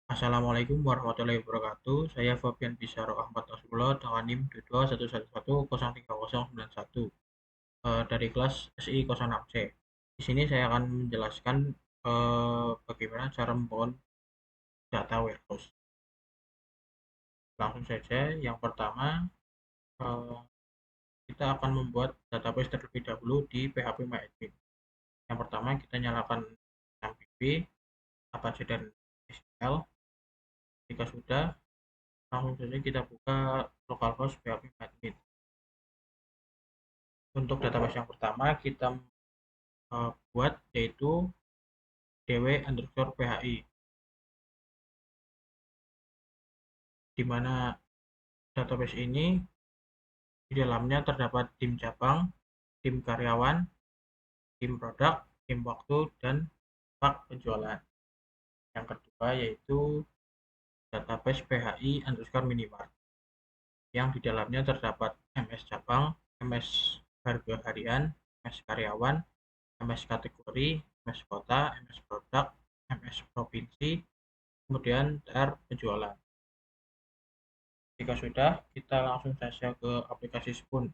Assalamualaikum warahmatullahi wabarakatuh. Saya Fabian Bisaro Ahmad Nasrullah dengan NIM 22111030091 dari kelas SI 06C. Di sini saya akan menjelaskan bagaimana cara membangun data warehouse. Langsung saja, yang pertama eh, kita akan membuat database terlebih dahulu di PHP MyAdmin. Yang pertama kita nyalakan MVB, Apache dan SQL. Jika sudah, langsung saja kita buka localhost PHP MyAdmin. Untuk database yang pertama kita buat yaitu dw_phi, di mana database ini di dalamnya terdapat tim cabang, tim karyawan, tim produk, tim waktu, dan pak penjualan. Yang kedua yaitu database phi_minimart, yang di dalamnya terdapat ms cabang, ms harga harian, ms karyawan, ms kategori, ms kota, ms produk, ms provinsi, kemudian tr penjualan. Jika sudah, kita langsung saja ke aplikasi Spoon.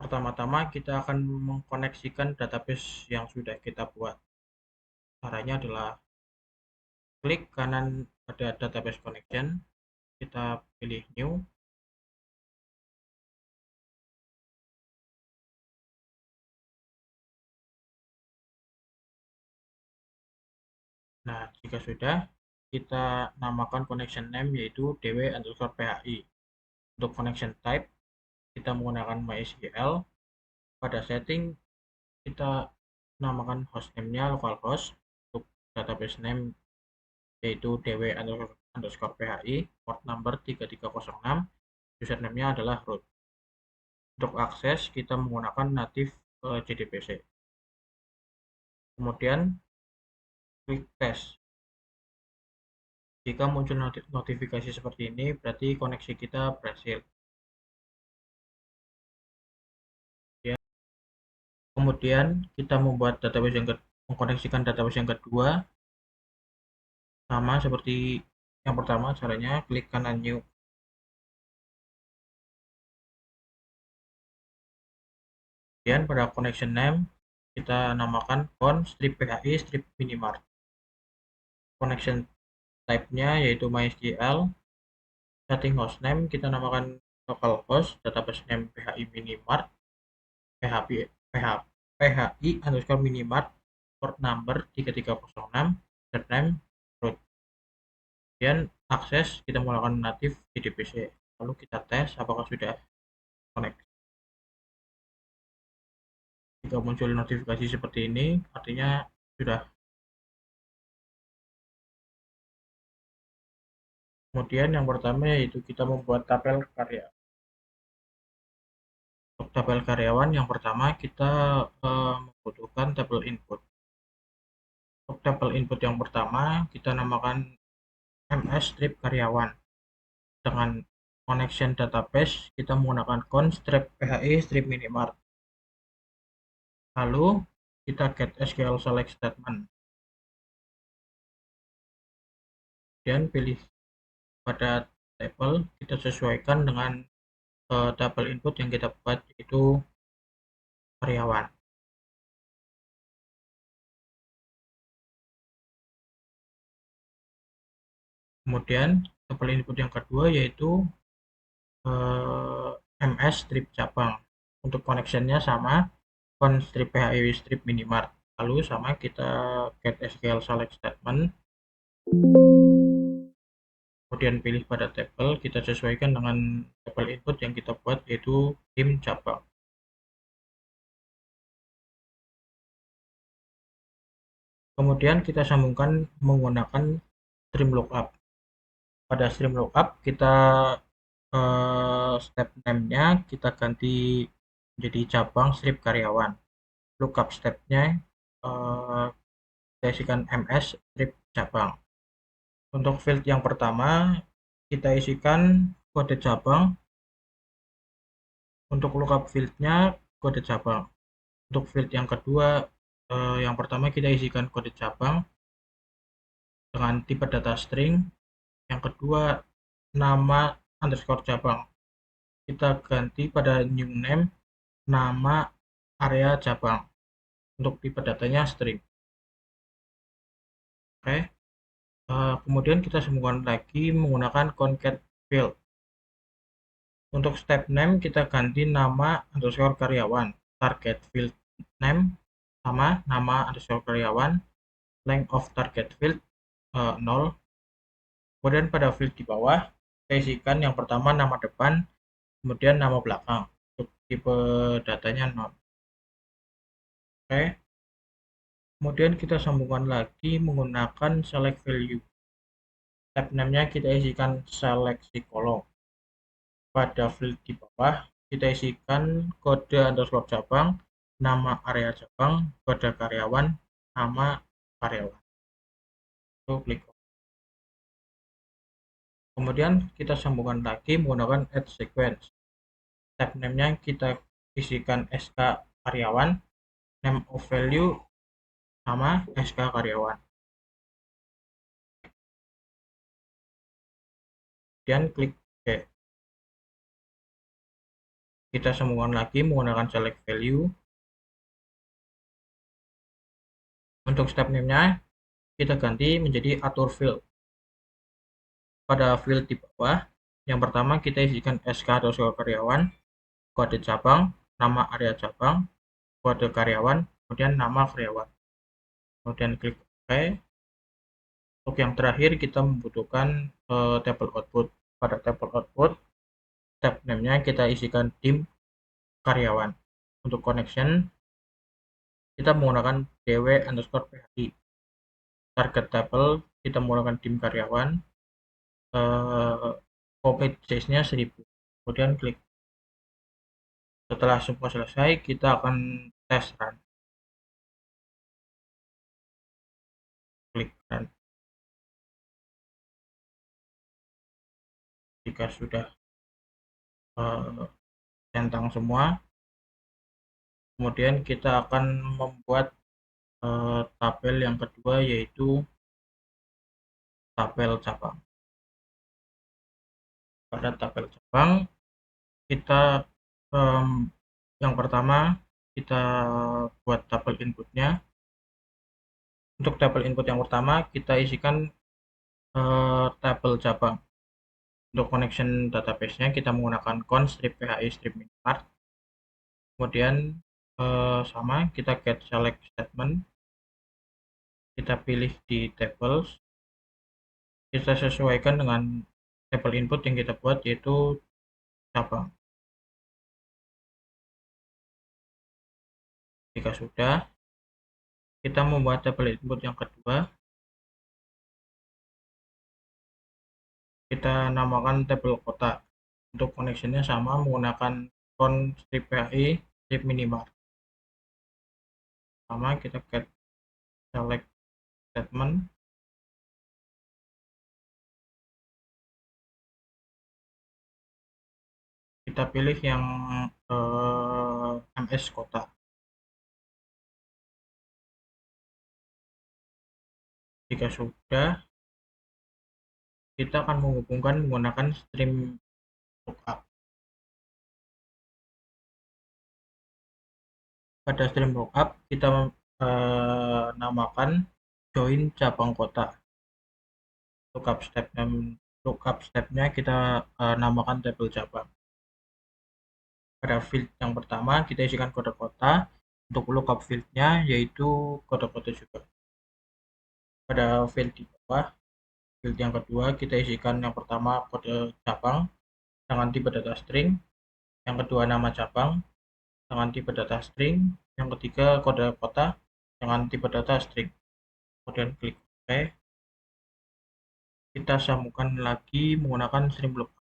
Pertama-tama kita akan mengkoneksikan database yang sudah kita buat. Caranya adalah klik kanan pada database connection, kita pilih new. Nah, jika sudah, kita namakan connection name yaitu dw_phi. Untuk connection type, kita menggunakan MySQL. Pada setting, kita namakan hostname-nya localhost. Untuk database name yaitu dw_phi, port number 3306, username-nya adalah root. Untuk akses, kita menggunakan native JDBC. Kemudian, klik tes. Jika muncul notifikasi seperti ini, berarti koneksi kita berhasil. Kemudian, kita membuat database mengkoneksikan database yang kedua. Sama seperti yang pertama, caranya klik kanan new. Kemudian pada connection name, kita namakan con_phi_minimart. Connection type-nya yaitu MySQL. Setting hostname kita namakan localhost, database name phi_minimart, phi_minimart, port number 3306, username root. Kemudian akses kita menggunakan native JDBC. Lalu kita tes apakah sudah connect. Jika muncul notifikasi seperti ini, artinya sudah. Kemudian yang pertama yaitu kita membuat tabel karya. Untuk tabel karyawan yang pertama kita membutuhkan tabel input. Untuk tabel input yang pertama kita namakan ms strip karyawan. Dengan connection database kita menggunakan con_phi_minimart. Lalu kita get SQL select statement. Dan pilih pada tabel, kita sesuaikan dengan tabel input yang kita buat, yaitu karyawan. Kemudian tabel input yang kedua yaitu ms strip cabang. Untuk connectionnya sama, con_phi_minimart. Lalu sama kita get SQL select statement. Kemudian pilih pada tabel, kita sesuaikan dengan tabel input yang kita buat yaitu tim cabang. Kemudian kita sambungkan menggunakan stream lookup. Pada stream lookup kita step name-nya kita ganti menjadi cabang strip karyawan. Lookup step-nya kita isikan ms strip cabang. Untuk field yang pertama kita isikan kode cabang. Untuk lookup field-nya kode cabang. Untuk field yang kedua, yang pertama kita isikan kode cabang. dengan tipe data string. Yang kedua, nama underscore cabang. Kita ganti pada new name nama area cabang. Untuk tipe datanya string. Oke. Kemudian kita sambungkan lagi menggunakan concat field. Untuk step name kita ganti nama underscore karyawan. Target field name sama nama underscore karyawan. Length of target field 0. Kemudian pada field di bawah kita isikan yang pertama nama depan, kemudian nama belakang. Untuk tipe datanya 0. Oke. Kemudian kita sambungkan lagi menggunakan select value. Tab name-nya kita isikan seleksi kolom. Pada field di bawah kita isikan kode underscore cabang, nama area cabang, kode karyawan, nama karyawan. Itu klik. Kemudian kita sambungkan lagi menggunakan add sequence. Tab name-nya kita isikan SK karyawan, name of value sama SK karyawan. Kemudian klik OK. Kita sambungkan lagi menggunakan select value. Untuk step name-nya kita ganti menjadi atur field. Pada field di bawah, yang pertama kita isikan SK atau karyawan, kode cabang, nama area cabang, kode karyawan, kemudian nama karyawan. Kemudian klik OK. Untuk yang terakhir kita membutuhkan table output. Pada table output, tab name-nya kita isikan tim karyawan. Untuk connection, kita menggunakan dw_phi. Target table kita menggunakan tim karyawan. Copy size-nya 1000. Kemudian klik. Setelah semua selesai, kita akan tes run. Klik run. Jika sudah centang semua, kemudian kita akan membuat tabel yang kedua, yaitu tabel cabang. Pada tabel cabang kita yang pertama kita buat tabel inputnya. Untuk tabel input yang pertama kita isikan tabel cabang. Untuk connection database-nya kita menggunakan const strip phi strip minimart. Kemudian sama kita get select statement. Kita pilih di tables. Kita sesuaikan dengan tabel input yang kita buat, yaitu cabang. Jika sudah, kita membuat tabel input yang kedua. Kita namakan tabel kota. Untuk connection-nya sama menggunakan const strip phi strip minimart. Sama kita get select statement. Kita pilih yang MS kota. Jika sudah, kita akan menghubungkan menggunakan stream lookup. Pada stream lookup kita namakan join cabang kota. Lookup stepnya kita namakan tabel cabang. Pada field yang pertama kita isikan kode kota. Untuk lookup fieldnya yaitu kode kota juga. Pada field di bawah, field yang kedua kita isikan yang pertama kode cabang dengan tipe data string, yang kedua nama cabang dengan tipe data string, yang ketiga kode kota dengan tipe data string. Kemudian klik OK. Kita sambungkan lagi menggunakan stream lookup.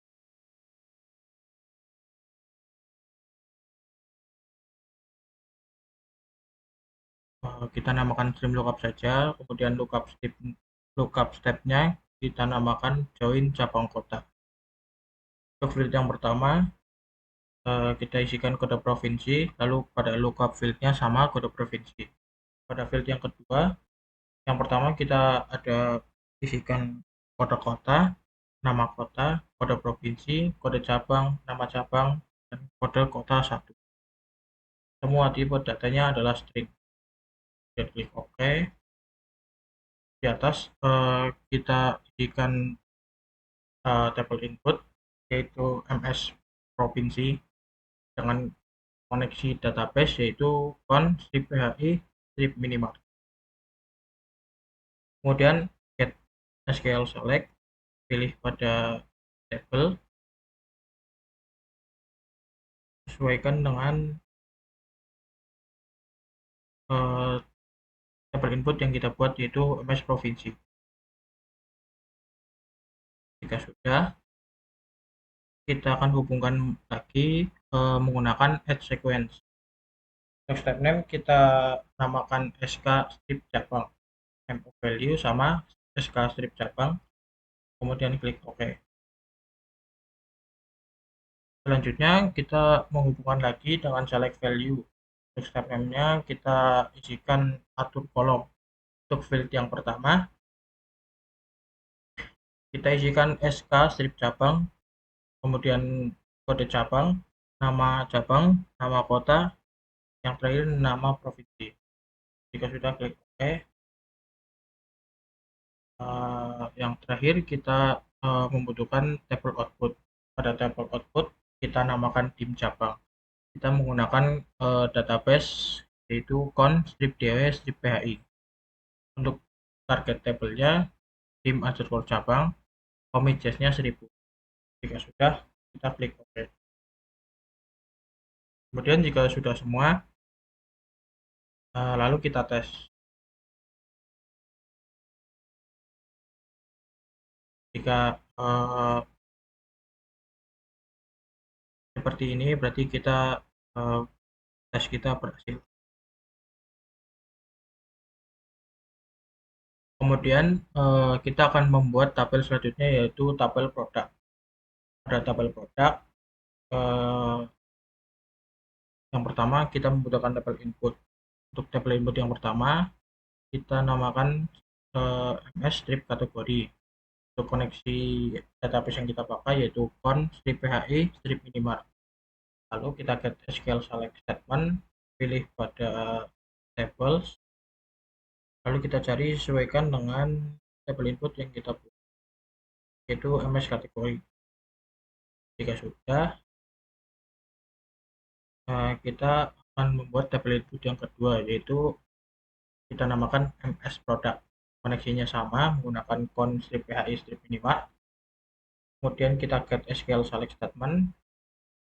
Kita namakan stream lookup saja, kemudian lookup stepnya kita namakan join cabang kota. Untuk field yang pertama kita isikan kode provinsi, lalu pada lookup fieldnya sama kode provinsi. Pada field yang kedua, yang pertama kita ada isikan kode kota, nama kota, kode provinsi, kode cabang, nama cabang, dan kode kota satu. Semua tipe datanya adalah string. Dan klik OK. Di atas kita isikan tabel input, yaitu ms provinsi dengan koneksi database yaitu con strip phi strip minimal. Kemudian get SQL select, pilih pada table, sesuaikan dengan tabel input yang kita buat yaitu ms provinsi. Jika sudah, kita akan hubungkan lagi menggunakan add sequence. Untuk step name kita namakan sk strip cabang, mo value sama sk strip cabang, kemudian klik OK. Selanjutnya kita menghubungkan lagi dengan select value. Untuk step name-nya kita isikan atur kolom. Untuk field yang pertama kita isikan sk strip cabang, kemudian kode cabang, nama kota, yang terakhir nama provinsi. Jika sudah, klik OK. Yang terakhir kita membutuhkan tabel output. Pada tabel output kita namakan dim cabang. Kita menggunakan database yaitu con strip dw strip phi. Untuk target tabelnya dim underscore cabang, commit nya 1000. Jika sudah, kita klik OK. Kemudian jika sudah semua, lalu kita tes. Jika seperti ini berarti kita tes kita berhasil. Kemudian kita akan membuat tabel selanjutnya yaitu tabel produk. Pada tabel produk yang pertama kita membutuhkan tabel input. Untuk tabel input yang pertama kita namakan ms strip kategori. Untuk koneksi database yang kita pakai yaitu con strip phi strip minimal. Lalu kita get SQL select statement, pilih pada tables, lalu kita cari sesuaikan dengan tabel input yang kita buat yaitu ms kategori. Jika sudah, kita akan membuat tabel input yang kedua yaitu kita namakan ms product. Koneksinya sama menggunakan con strip phi strip minimal. Kemudian kita get SQL select statement,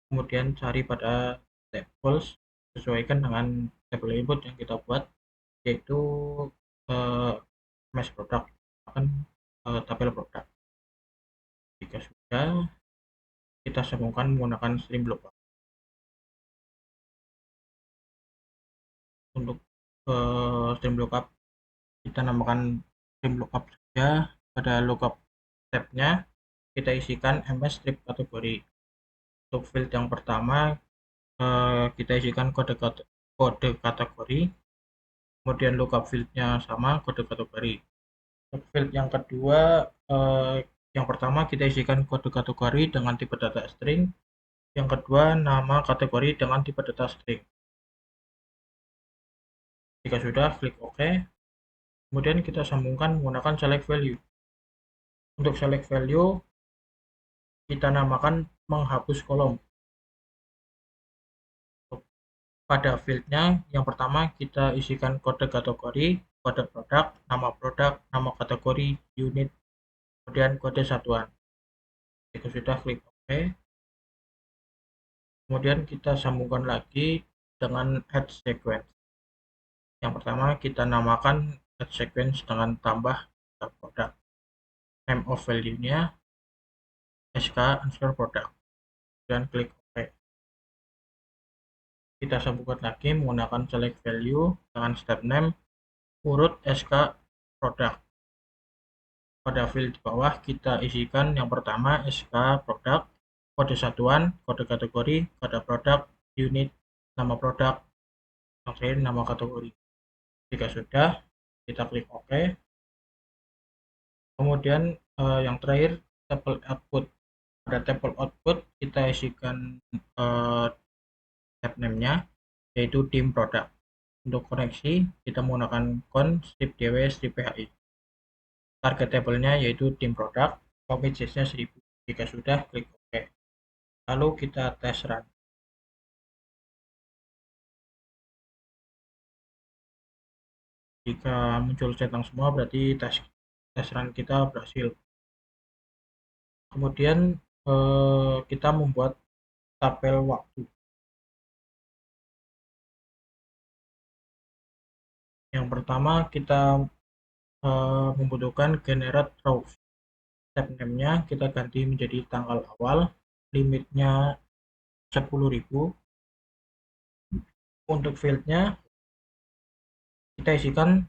kemudian cari pada tables sesuaikan dengan tabel input yang kita buat yaitu ms product, akan tabel produk. Jika sudah, kita sambungkan menggunakan stream lookup. Untuk stream lookup kita namakan stream lookup saja. Pada lookup tab-nya kita isikan ms strip kategori. Untuk field yang pertama kita isikan kode kategori, kemudian lookup field-nya sama kode kategori. Untuk field yang kedua yang pertama kita isikan kode kategori dengan tipe data string, yang kedua nama kategori dengan tipe data string. Jika sudah, klik OK. Kemudian kita sambungkan menggunakan select value. Untuk select value kita namakan menghapus kolom. Pada fieldnya yang pertama kita isikan kode kategori, kode produk, nama kategori, unit, kemudian kode satuan. Jika sudah, klik OK. Kemudian kita sambungkan lagi dengan add sequence. Yang pertama kita namakan add sequence dengan tambah produk. Name of value-nya sk underscore product. Dan klik OK. Kita sambungkan lagi menggunakan select value dengan step name urut sk product. Pada field di bawah kita isikan yang pertama sk product, kode satuan, kode kategori, kode produk, unit, nama produk, yang terakhir nama kategori. Jika sudah, kita klik OK. Kemudian yang terakhir table output. Pada table output kita isikan tab name-nya yaitu dim product. Untuk koneksi kita menggunakan const strip dw strip phi. Target table-nya yaitu dim product, commit size-nya 1000. Jika sudah, klik OK. Lalu kita tes run. Jika muncul centang semua berarti tes run kita berhasil. Kemudian kita membuat tabel waktu. Yang pertama kita membutuhkan generate rows. Tab name-nya kita ganti menjadi tanggal awal, limitnya 10.000. Untuk field-nya kita isikan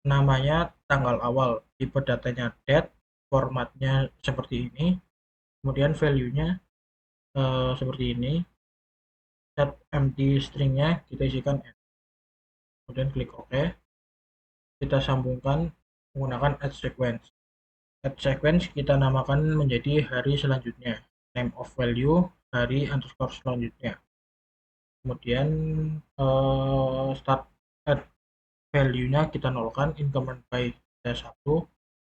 namanya tanggal awal, tipe datanya date, formatnya seperti ini, kemudian value-nya seperti ini, set empty string-nya kita isikan n. Kemudian klik OK. Kita sambungkan menggunakan add sequence. Add sequence kita namakan menjadi hari selanjutnya, name of value hari underscore selanjutnya. Kemudian start add value-nya kita nolkan, increment by 1,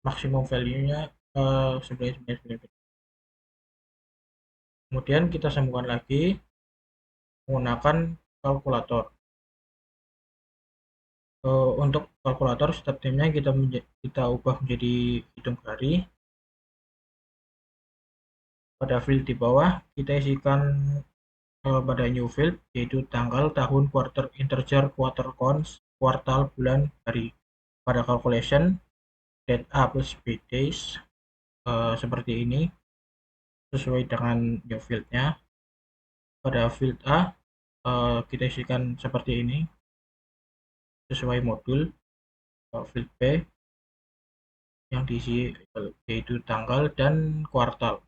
maksimum value-nya 999. Kemudian kita sambungkan lagi menggunakan kalkulator. Untuk kalkulator step time-nya kita ubah menjadi hitung hari. Pada field di bawah kita isikan pada new field yaitu tanggal, tahun, quarter, integer, quarter, cons, kuartal, bulan, hari. Pada calculation date A plus B days seperti ini sesuai dengan new field-nya. Pada field A kita isikan seperti ini sesuai modul. Field B yang diisi yaitu tanggal dan kuartal.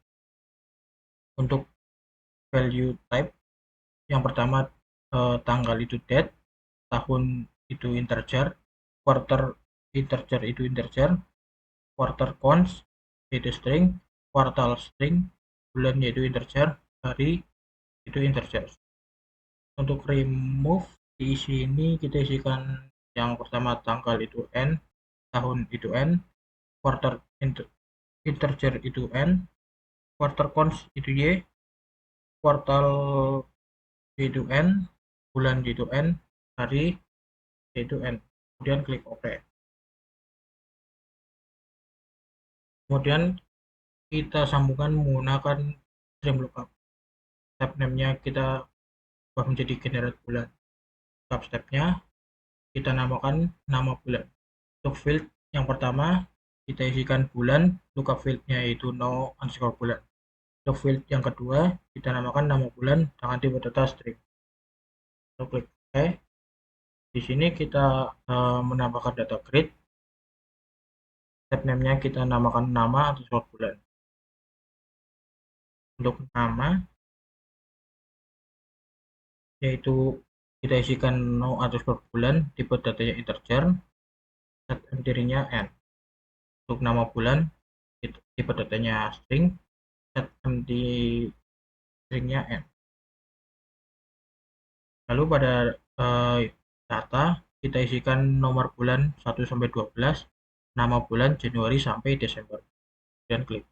Untuk value type yang pertama tanggal itu date, tahun itu integer, quarter integer itu integer, quarter cons itu string, kuartal string, bulan yaitu integer, hari itu integer. Untuk remove di sini kita isikan yang pertama tanggal itu n, tahun itu n, quarter integer itu n, quarter cons itu y, kuartal yaitu n, bulan yaitu n, hari yaitu n. Kemudian klik OK. Kemudian kita sambungkan menggunakan stream lookup. Tab name-nya kita ubah menjadi generate bulan. Lookup step-nya kita namakan nama bulan. Untuk field yang pertama kita isikan bulan, lookup field-nya yaitu no underscore bulan. Untuk field yang kedua kita namakan nama bulan dengan tipe data string. Lalu klik OK. Di sini kita menambahkan data grid. Tab name-nya kita namakan nama underscore bulan. Untuk nama yaitu kita isikan no underscore bulan, tipe datanya integer, set empty-nya n. Untuk nama bulan tipe datanya string, set empty string-nya n. Lalu pada data kita isikan nomor bulan 1 sampai 12, nama bulan Januari sampai Desember. Dan klik.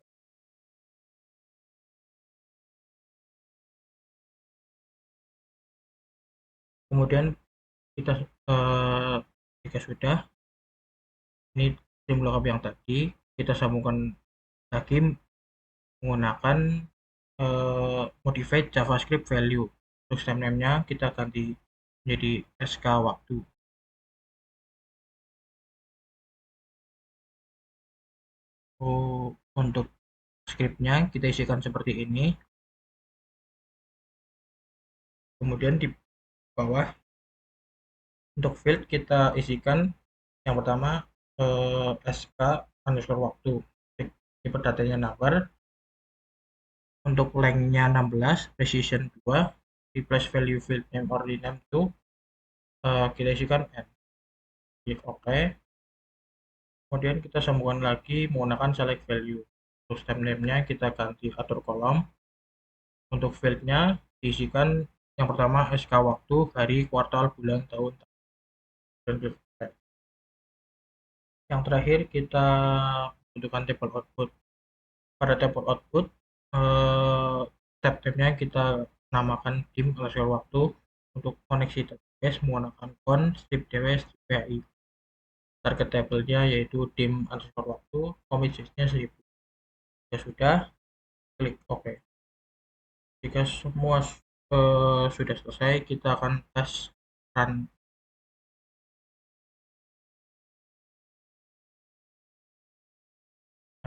Kemudian kita jika sudah, ini stream lookup yang tadi kita sambungkan lagi menggunakan modified JavaScript value. Untuk stem name-nya kita ganti menjadi SK waktu. Untuk scriptnya kita isikan seperti ini. Kemudian di bawah untuk field kita isikan yang pertama SK underscore waktu, tipe datanya number. Untuk length-nya 16, precision 2, replace value field name or rename to kita isikan n. Klik OK. Kemudian kita sambungkan lagi menggunakan select value. Untuk step name-nya kita ganti atur kolom. Untuk field-nya diisikan yang pertama SK waktu, hari, kuartal, bulan, tahun, dan filter. Yang terakhir kita butuhkan table output. Pada table output, tab-tabnya kita namakan dim underscore waktu. Untuk koneksi database menggunakan con strip dw strip phi. Target table-nya yaitu dim underscore waktu, commit size-nya 1000. Ya sudah, klik OK. Jika semua sudah selesai, kita akan tes run.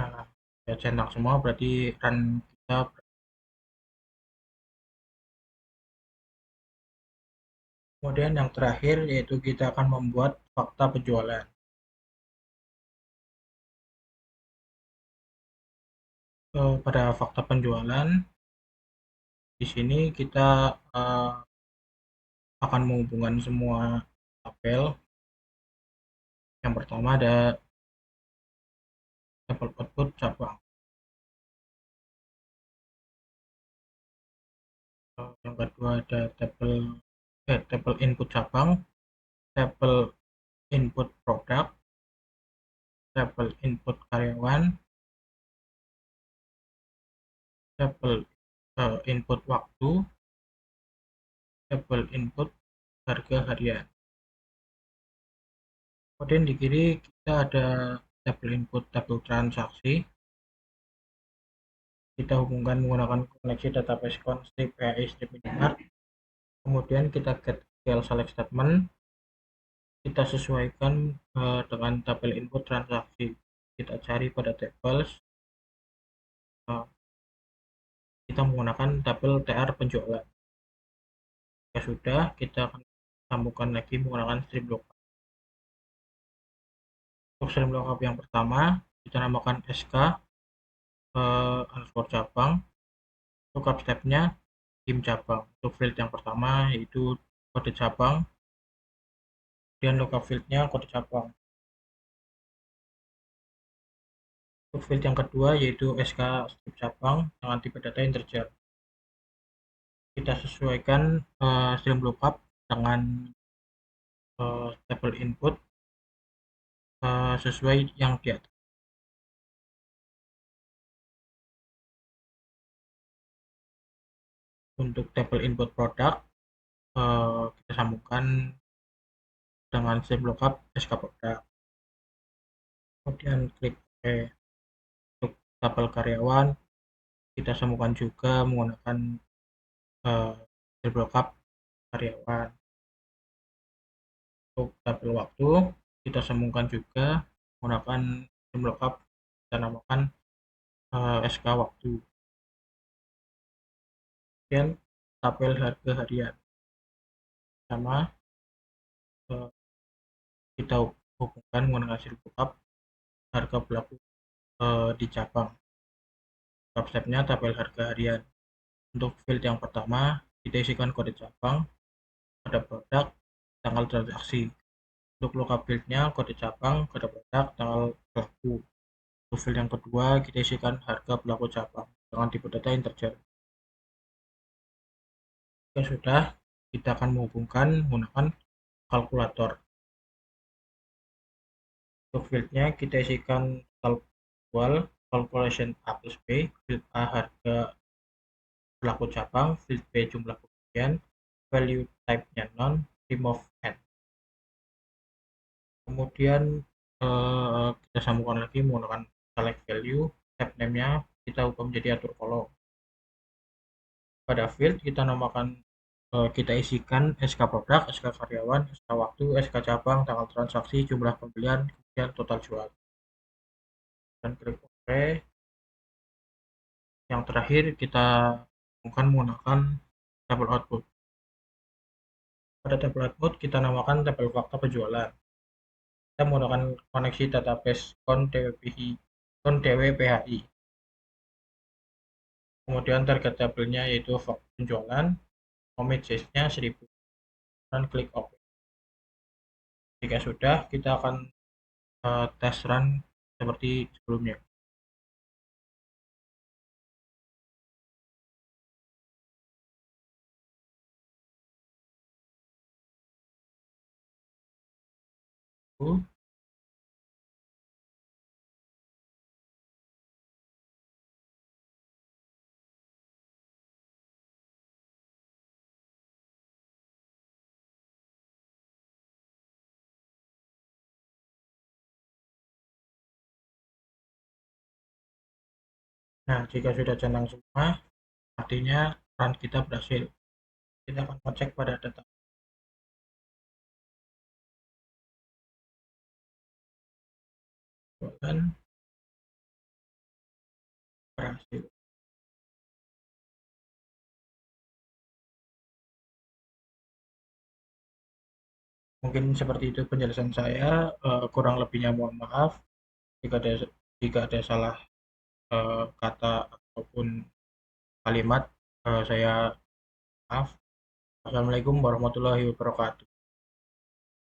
Nah, ya centang semua berarti run kita. Kemudian yang terakhir yaitu kita akan membuat fakta penjualan. Pada fakta penjualan di sini kita akan menghubungkan semua tabel. Yang pertama ada tabel output cabang. Yang kedua ada tabel input cabang, tabel input produk, tabel input karyawan, tabel input waktu, tabel input harga harian. Kemudian di kiri kita ada tabel input tabel transaksi. Kita hubungkan menggunakan koneksi database con strip phi strip minimart. Kemudian kita get select statement. Kita sesuaikan dengan tabel input transaksi. Kita cari pada tables. Kita menggunakan tabel TR penjualan. Ya sudah, kita akan sambungkan lagi menggunakan strip lookup. Untuk strip lookup yang pertama, kita namakan SK underscore cabang. Lookup stepnya dim cabang. Untuk field yang pertama yaitu kode cabang, dan lookup fieldnya kode cabang. Untuk field yang kedua yaitu SK strip cabang dengan tipe data integer. Kita sesuaikan string lookup dengan tabel input sesuai yang di atas. Untuk tabel input produk kita sambungkan dengan string lookup SK produk. Kemudian klik OK. Untuk tabel karyawan kita sambungkan juga menggunakan string lookup karyawan. Untuk tabel waktu kita sambungkan juga menggunakan string lookup, kita namakan SK waktu. Kemudian tabel harga harian sama kita hubungkan menggunakan string lookup harga berlaku di cabang. Step-stepnya tabel harga harian. Untuk field yang pertama kita isikan kode cabang, kode produk, tanggal transaksi. Untuk lookup fieldnya kode cabang, kode produk, tanggal berlaku. Untuk field yang kedua kita isikan harga berlaku cabang dengan tipe data integer. Jika sudah, kita akan menghubungkan menggunakan kalkulator. Untuk fieldnya kita isikan total jual, calculation A plus B, field A harga berlaku cabang, field B jumlah pembelian, value type-nya non, remove n. Kemudian kita sambungkan lagi menggunakan select value, tab name-nya kita ubah menjadi atur kolom. Pada field kita namakan kita isikan SK produk, SK karyawan, SK waktu, SK cabang, tanggal transaksi, jumlah pembelian, kemudian total jual. Dan klik OK. Yang terakhir kita akan menggunakan tabel output. Pada tabel output kita namakan tabel fakta penjualan. Kita menggunakan koneksi database con dw.phi. Kemudian target tabelnya yaitu fakta penjualan, commit size-nya 1000, dan klik OK. Jika sudah, kita akan tes run seperti sebelumnya. Nah, jika sudah centang semua, artinya run kita berhasil. Kita akan cek pada data dan berhasil. Mungkin seperti itu penjelasan saya. Kurang lebihnya mohon maaf jika ada salah kata ataupun kalimat. Saya maaf. Assalamualaikum warahmatullahi wabarakatuh.